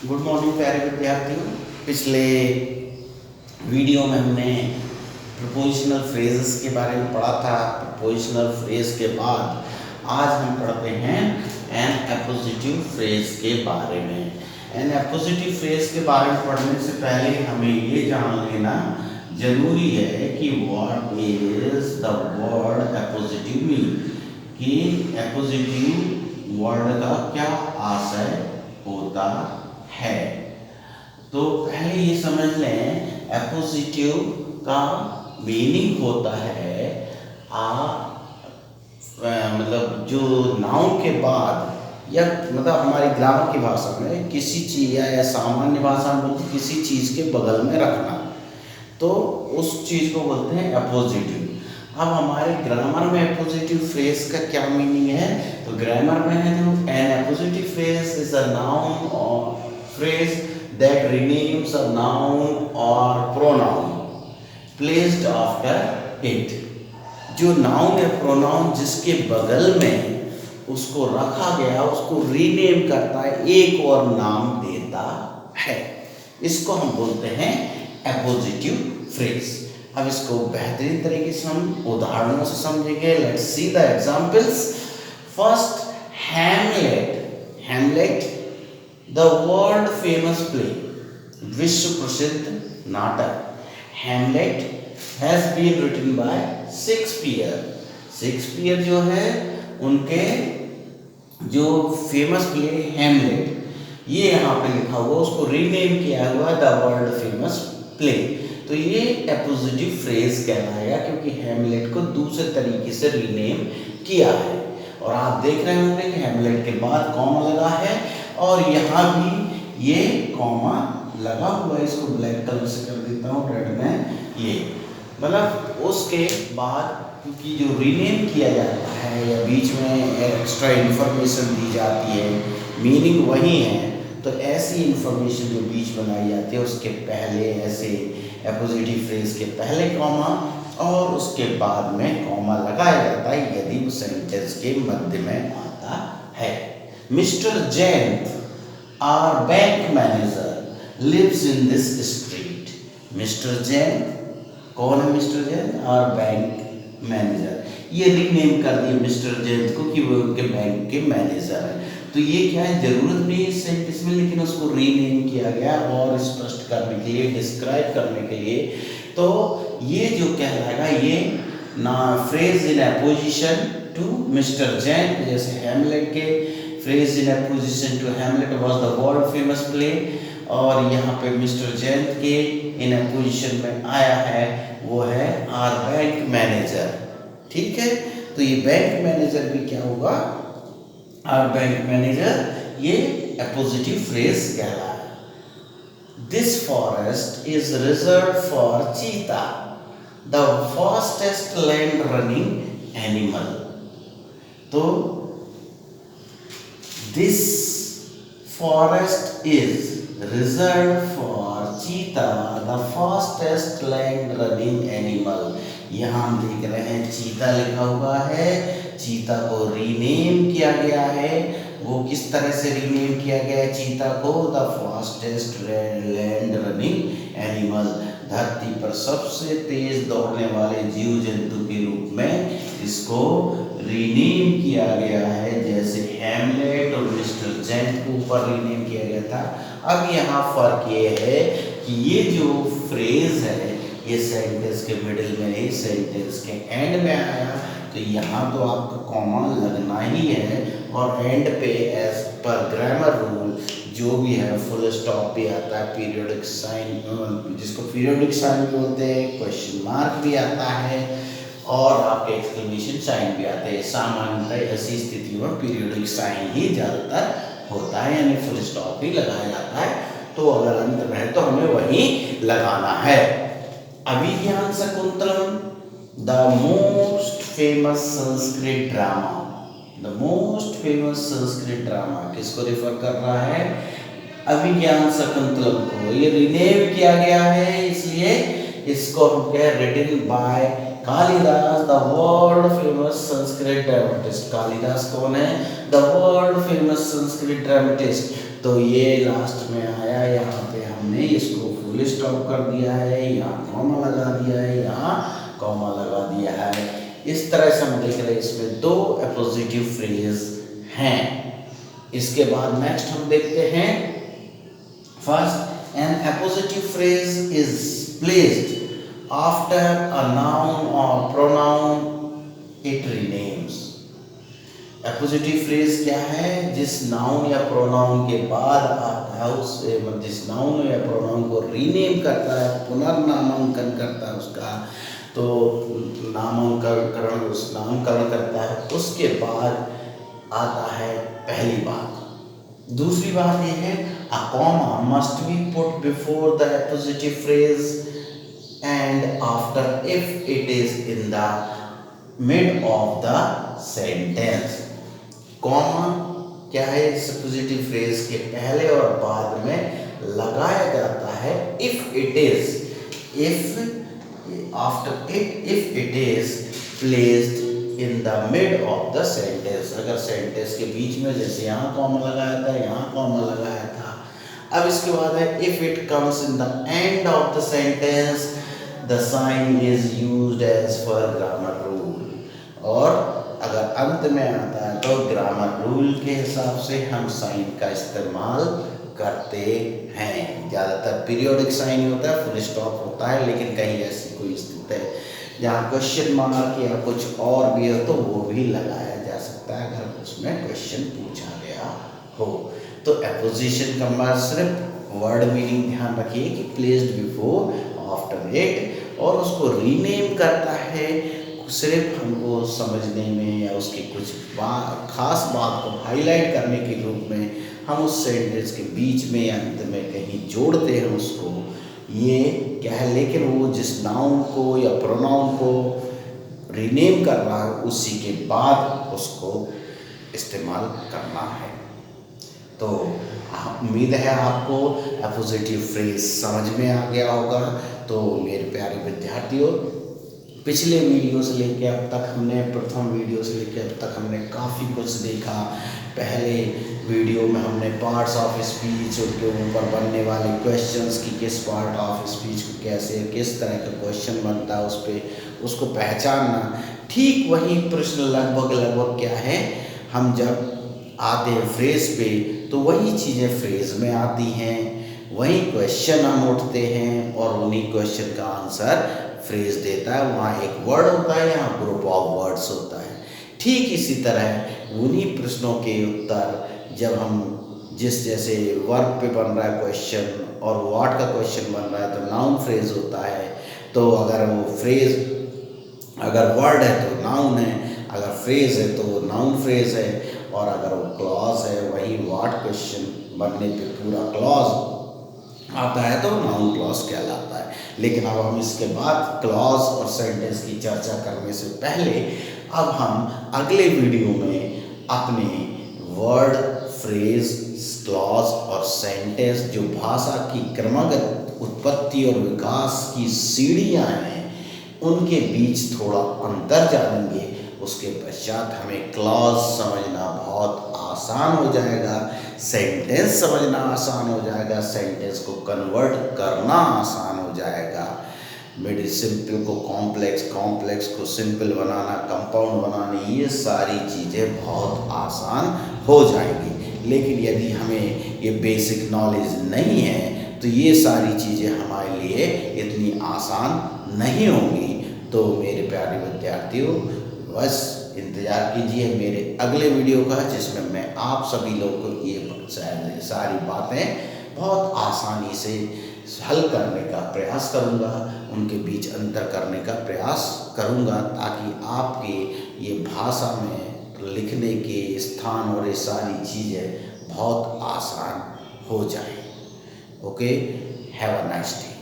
Good morning प्यारे विद्यार्थियों। पिछले वीडियो में हमने प्रपोजिशनल फ्रेजेस के बारे में पढ़ा था। प्रपोजिशनल फ्रेज के बाद आज हम पढ़ते हैं एन एपोजिटिव फ्रेज के बारे में। एन एपोजिटिव फ्रेज के बारे में पढ़ने से पहले हमें ये जान लेना जरूरी है कि what is the word appositive mean, कि एपोजिटिव वर्ड का क्या आशय होता है। तो पहले ये समझ लें, एपोजिटिव का मीनिंग होता है मतलब जो नाउन के बाद या मतलब हमारी ग्रामर की भाषा में किसी चीज या सामान्य भाषा में बोलते किसी चीज के बगल में रखना, तो उस चीज को बोलते हैं एपोजिटिव। अब हमारे ग्रामर में एपोजिटिव फ्रेज का क्या मीनिंग है, तो ग्रामर में है जो an appositive phrase is a noun or phrase that renames a noun or pronoun placed after it। जो नाउन या प्रोनाउन जिसके बगल में उसको रखा गया उसको रीनेम करता है, एक और नाम देता है, इसको हम बोलते हैं एपोजिटिव फ्रेज। अब इसको बेहतरीन तरीके से हम उदाहरणों से समझेंगे। Let's see the examples. First, Hamlet. Hamlet the world famous play, विश्व प्रसिद्ध नाटक। Hamlet has been written by Shakespeare. Shakespeare जो है उनके जो फेमस प्ले हैमलेट, ये यहाँ पे लिखा हुआ, उसको रीनेम किया हुआ द वर्ल्ड फेमस प्ले। तो ये एपोजिटिव फ्रेज कहलाएगा क्योंकि हैमलेट को दूसरे तरीके से रीनेम किया है। और आप देख रहे होंगे कि हैमलेट के बाद कॉमा लगा है और यहाँ भी ये कॉमा लगा हुआ है। इसको ब्लैक कलर से कर देता हूँ, रेड में। ये मतलब उसके बाद क्योंकि जो रीनेम किया जाता है या बीच में एक्स्ट्रा इन्फॉर्मेशन दी जाती है, मीनिंग वही है, तो ऐसी इन्फॉर्मेशन जो बीच बनाई जाती है उसके पहले, ऐसे एपोजिटिव फ्रेज के पहले कॉमा और उसके बाद में कॉमा लगाया जाता है यदि वो सेंटेंस के मध्य में आता है। Mister Jain our bank manager lives in this street. Mister Jain कौन है? Mister Jain our bank manager, ये रीनेम कर दिया मिस्टर जैन को कि वो उनके बैंक के मैनेजर है। तो ये क्या है, जरूरत नहीं इस सेंटेंस में, लेकिन उसको रीनेम किया गया और स्पष्ट करने के लिए, डिस्क्राइब करने के लिए। तो ये जो कहलाएगा ये ना phrase in apposition to mister Jain, जैसे हैमलेट के phrase in apposition to Hamlet was the world famous play, और यहाँ पे मिस्टर जैन के इन एपोजिशन में आया है वो है आर बैंक मैनेजर। ठीक है, तो ये बैंक मैनेजर भी क्या होगा, आर बैंक मैनेजर, ये एपोजिटिव फ्रेज कहलाएगा। This forest is reserved for cheetah, the fastest land running animal। तो this forest is reserved for cheetah, the fastest land running animal। यहाँ हम देख रहे हैं चीता लिखा हुआ है, चीता को रीनेम किया गया है। वो किस तरह से रीनेम किया गया है चीता को? The fastest land running animal, धरती पर सबसे तेज दौड़ने वाले जीव जंतु के रूप में इसको रीनेम किया गया है, जैसे हैमलेट और मिस्टर जैन को ऊपर रीनेम किया गया था। अब यहाँ फर्क ये है कि ये जो फ्रेज है ये सेंटेंस के मिडिल में नहीं, सेंटेंस के एंड में आया, तो यहाँ तो आपका कॉमा लगना ही है, और एंड पे एज पर ग्रामर रूल जो भी है फुल स्टॉप भी आता है, पीरियोडिक साइन जिसको पीरियोडिक साइन भी बोलते हैं, क्वेश्चन मार्क भी आता है और आपके एक्सक्लेमेशन साइन भी आते हैं। सामान्यतः ऐसी स्थितियों में पीरियोडिक साइन ही ज़्यादातर होता है, यानी फुल स्टॉप ही लगाया जाता है। तो अगर अंत में है तो हमें वही लगाना है। Abhijnana Shakuntalam the most famous Sanskrit drama, the most famous Sanskrit drama किसको रिफर कर रहा है? अभिज्ञान शकुंतलम को। ये रीनेम किया गया है इसलिए इसको हम कह written by Kalidas the world famous Sanskrit dramatist. Kalidas कौन है? The world famous Sanskrit dramatist. तो ये लास्ट में आया, यहाँ पे हमने इसको फुल स्टॉप कर दिया है, यहाँ कॉमा लगा दिया है, यहाँ कॉमा लगा दिया है। इस तरह से हम देख रहे हैं इसमें दो एपोजिटिव फ्रेज हैं। इसके बाद नेक्स्ट हम देखते हैं first, an appositive phrase is placed after a noun or pronoun it renames. Appositive phrase क्या है? जिस नाउन या प्रोनाउन के बाद आता है उससे, जिस नाउन या प्रोनाउन को रीनेम करता है, पुनर्नामांकन करता है उसका, तो नामकरण करता है, उसके बाद आता है पहली बात। दूसरी बात यह है, a comma must be put before the appositive phrase and after if it is in the mid of the sentence. Comma क्या है? एपोजिटिव फ्रेज के पहले और बाद में लगाया जाता है if it is, after it, if it is placed in the mid of the sentence. अगर सेंटेंस के बीच में, जैसे यहाँ कॉमा लगाया था, यहाँ कॉमा लगाया था। अब इसके बाद है if it comes in the end of the sentence the sign is used as per grammar rule. और अगर अंत में आता है तो ग्रामर रूल के हिसाब से हम साइन का इस्तेमाल करते हैं। ज़्यादातर पीरियोडिक साइन होता है, फुल स्टॉप होता है, लेकिन कहीं ऐसी कोई स्थिति है जहाँ क्वेश्चन मार्क या कुछ और भी हो तो वो भी लगाया जा सकता है अगर उसमें क्वेश्चन पूछा गया हो। तो एपोजिशन का मतलब सिर्फ वर्ड मीनिंग ध्यान रखिए कि प्लेस्ड बिफोर, आफ्टर इट, और उसको रीनेम करता है सिर्फ हमको समझने में या उसकी कुछ खास बात को हाईलाइट करने के रूप में हम उस सेंटेंस के बीच में या अंत में कहीं जोड़ते हैं उसको, ये क्या है। लेकिन वो जिस नाउन को या प्रोनाउन को रीनेम कर रहा है उसी के बाद उसको इस्तेमाल करना है। तो उम्मीद है आपको एपोजिटिव फ्रेज समझ में आ गया होगा। तो मेरे प्यारे विद्यार्थियों, पिछले वीडियो से लेकर अब तक हमने, प्रथम वीडियो से लेकर अब तक हमने काफ़ी कुछ देखा। पहले वीडियो में हमने पार्ट्स ऑफ स्पीच, उनके ऊपर बनने वाले क्वेश्चंस की किस पार्ट ऑफ स्पीच को कैसे, किस तरह का क्वेश्चन बनता है उस पर उसको पहचानना। ठीक वही प्रश्न लगभग क्या है, हम जब आते हैं फ्रेज पे तो वही चीज़ें फ्रेज में आती हैं, वही क्वेश्चन हम उठते हैं और उन्हीं क्वेश्चन का आंसर फ्रेज देता है। वहाँ एक वर्ड होता है, यहाँ ग्रुप ऑफ वर्ड्स होता है। ठीक इसी तरह उन्हीं प्रश्नों के उत्तर जब हम जैसे वर्ब पे बन रहा है क्वेश्चन और व्हाट का क्वेश्चन बन रहा है तो नाउन फ्रेज होता है। तो अगर वो फ्रेज, अगर वर्ड है तो नाउन है, अगर फ्रेज है तो नाउन फ्रेज है, और अगर वो क्लॉज है वही व्हाट क्वेश्चन बनने पे पूरा क्लॉज आता है तो नाउन क्लॉज कहलाता है। लेकिन अब हम इसके बाद क्लॉज और सेंटेंस की चर्चा करने से पहले अब हम अगले वीडियो में अपने वर्ड, फ्रेज, क्लॉज और सेंटेंस जो भाषा की क्रमगत उत्पत्ति और विकास की सीढ़ियाँ हैं उनके बीच थोड़ा अंतर जानेंगे। उसके पश्चात हमें क्लॉज समझना बहुत आसान हो जाएगा, सेंटेंस समझना आसान हो जाएगा, सेंटेंस को कन्वर्ट करना आसान हो जाएगा। मिड सिंपल को कॉम्प्लेक्स, कॉम्प्लेक्स को सिंपल बनाना, कंपाउंड बनाने, ये सारी चीज़ें बहुत आसान हो जाएंगी। लेकिन यदि हमें ये बेसिक नॉलेज नहीं है तो ये सारी चीज़ें हमारे लिए इतनी आसान नहीं होंगी। तो मेरे प्यारे विद्यार्थियों, बस इंतज़ार कीजिए मेरे अगले वीडियो का, जिसमें मैं आप सभी लोगों को ये सारी बातें बहुत आसानी से हल करने का प्रयास करूँगा, उनके बीच अंतर करने का प्रयास करूँगा, ताकि आपके ये भाषा में लिखने के स्थान और ये सारी चीज़ें बहुत आसान हो जाए। Okay, have a nice day.